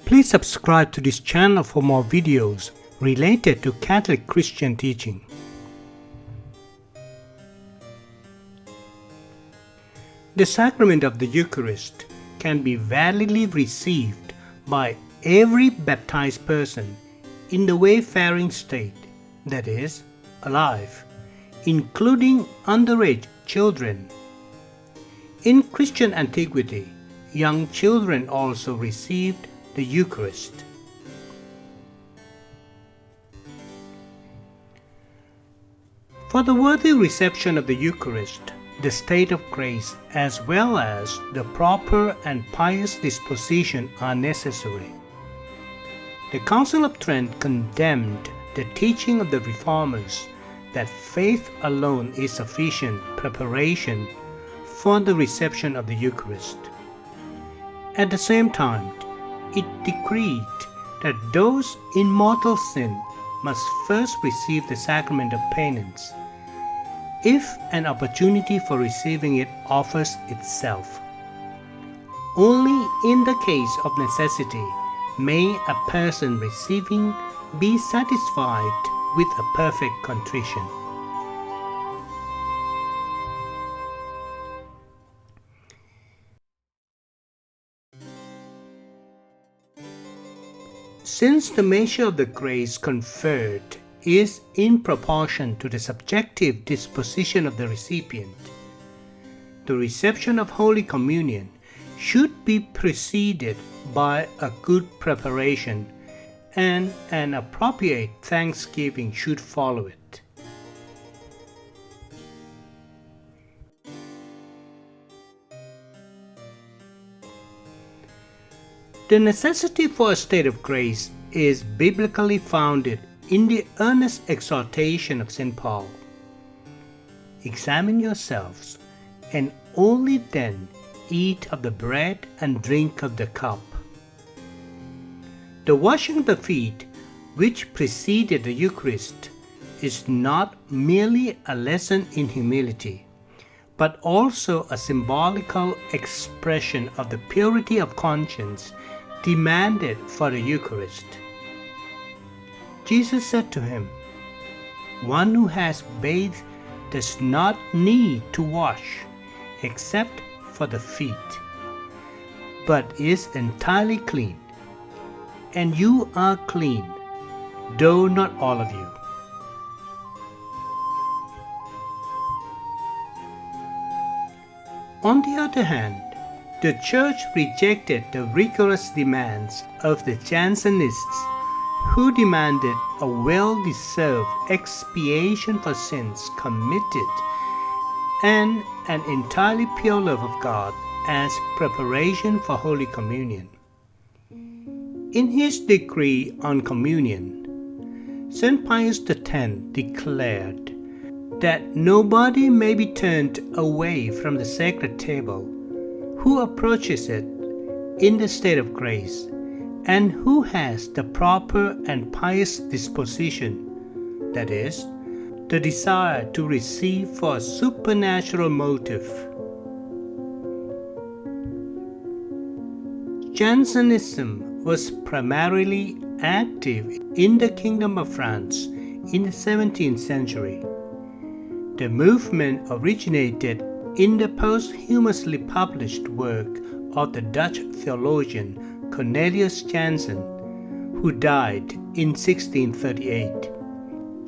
Please subscribe to this channel for more videos related to Catholic Christian teaching. The sacrament of the Eucharist can be validly received by every baptized person in the wayfaring state, that is, alive, including underage children. In Christian antiquity, young children also received the Eucharist. For the worthy reception of the Eucharist, the state of grace as well as the proper and pious disposition are necessary. The Council of Trent condemned the teaching of the Reformers that faith alone is sufficient preparation for the reception of the Eucharist. At the same time, it decreed that those in mortal sin must first receive the Sacrament of Penance, if an opportunity for receiving it offers itself. Only in the case of necessity may a person receiving be satisfied with a perfect contrition. Since the measure of the grace conferred is in proportion to the subjective disposition of the recipient, the reception of Holy Communion should be preceded by a good preparation, and an appropriate thanksgiving should follow it. The necessity for a state of grace is biblically founded in the earnest exhortation of St. Paul. Examine yourselves, and only then eat of the bread and drink of the cup. The washing of the feet, which preceded the Eucharist, is not merely a lesson in humility, but also a symbolical expression of the purity of conscience demanded for the Eucharist. Jesus said to him, "One who has bathed does not need to wash except for the feet, but is entirely clean. And you are clean, though not all of you." On the other hand, the Church rejected the rigorous demands of the Jansenists, who demanded a well-deserved expiation for sins committed and an entirely pure love of God as preparation for Holy Communion. In his decree on communion, St. Pius X declared that nobody may be turned away from the sacred table who approaches it in the state of grace and who has the proper and pious disposition, that is, the desire to receive for a supernatural motive. Jansenism was primarily active in the Kingdom of France in the 17th century. The movement originated in the posthumously published work of the Dutch theologian Cornelius Jansen, who died in 1638.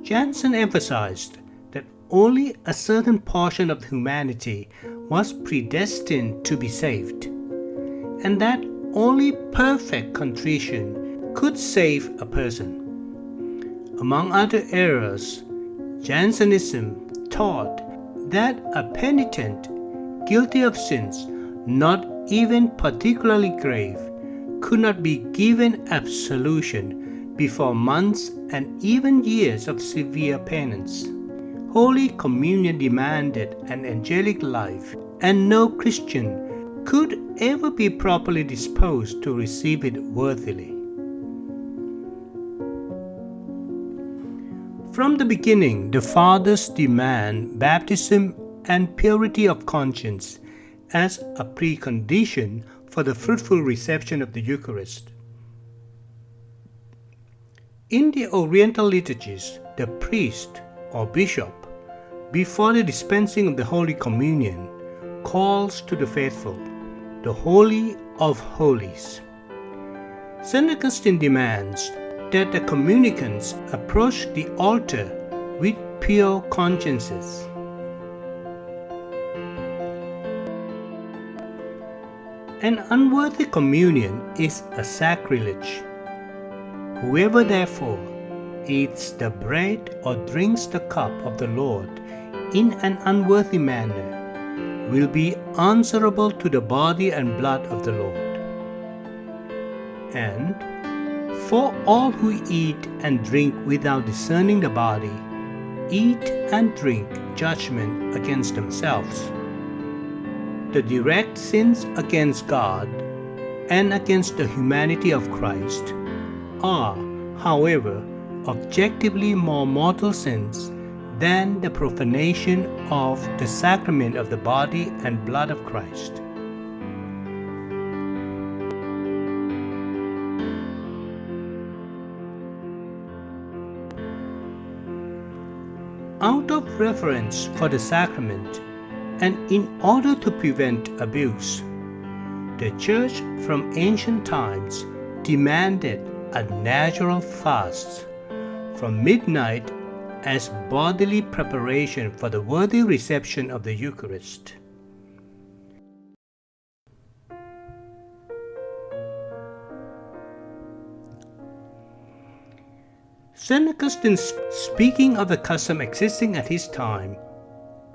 Jansen emphasized that only a certain portion of humanity was predestined to be saved, and that only perfect contrition could save a person. Among other errors, Jansenism taught that a penitent guilty of sins not even particularly grave could not be given absolution before months and even years of severe penance. Holy Communion demanded an angelic life, and no Christian could ever be properly disposed to receive it worthily. From the beginning, the Fathers demand baptism and purity of conscience as a precondition for the fruitful reception of the Eucharist. In the Oriental liturgies, the priest or bishop, before the dispensing of the Holy Communion, calls to the faithful, the Holy of Holies. St. Augustine demands that the communicants approach the altar with pure consciences. An unworthy communion is a sacrilege. Whoever therefore eats the bread or drinks the cup of the Lord in an unworthy manner will be answerable to the body and blood of the Lord. And for all who eat and drink without discerning the body, eat and drink judgment against themselves. The direct sins against God and against the humanity of Christ are, however, objectively more mortal sins than the profanation of the sacrament of the body and blood of Christ. Out of reverence for the sacrament and in order to prevent abuse, the Church from ancient times demanded a natural fast from midnight as bodily preparation for the worthy reception of the Eucharist. St. Augustine, speaking of the custom existing at his time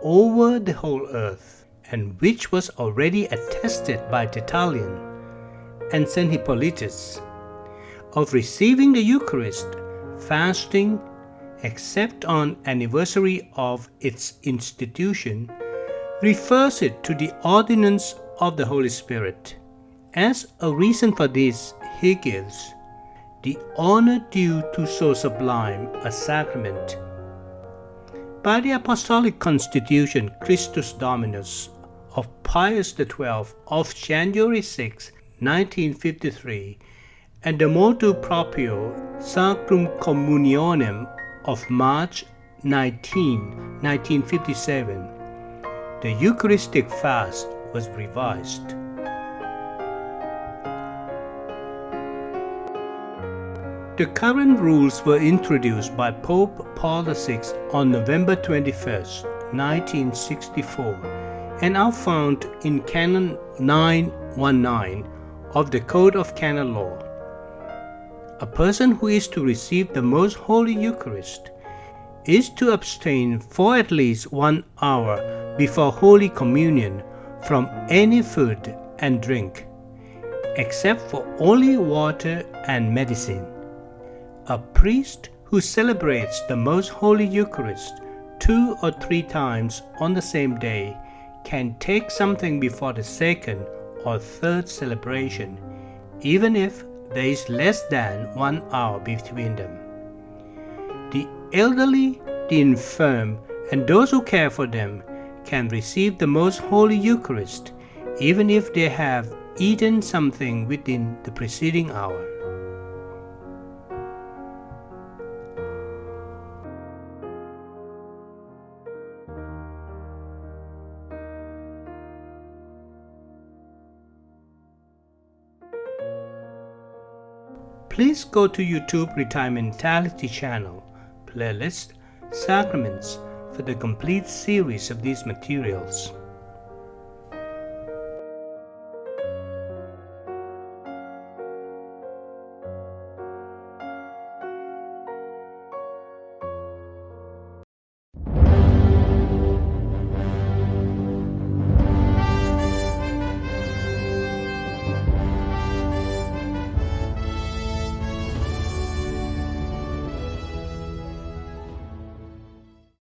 over the whole earth, and which was already attested by Tertullian and St. Hippolytus, of receiving the Eucharist, fasting, except on anniversary of its institution, refers it to the ordinance of the Holy Spirit. As a reason for this, he gives the honor due to so sublime a sacrament. By the Apostolic Constitution Christus Dominus of Pius XII of January 6, 1953, and the Motu Proprio Sacrum Communionem of March 19, 1957, the Eucharistic fast was revised. The current rules were introduced by Pope Paul VI on November 21, 1964, and are found in Canon 919 of the Code of Canon Law. A person who is to receive the Most Holy Eucharist is to abstain for at least 1 hour before Holy Communion from any food and drink, except for only water and medicine. A priest who celebrates the Most Holy Eucharist 2 or 3 times on the same day can take something before the second or third celebration, even if there is less than 1 hour between them. The elderly, the infirm, and those who care for them can receive the Most Holy Eucharist, even if they have eaten something within the preceding hour. Please go to YouTube Retiramentality channel, playlist, Sacraments for the complete series of these materials.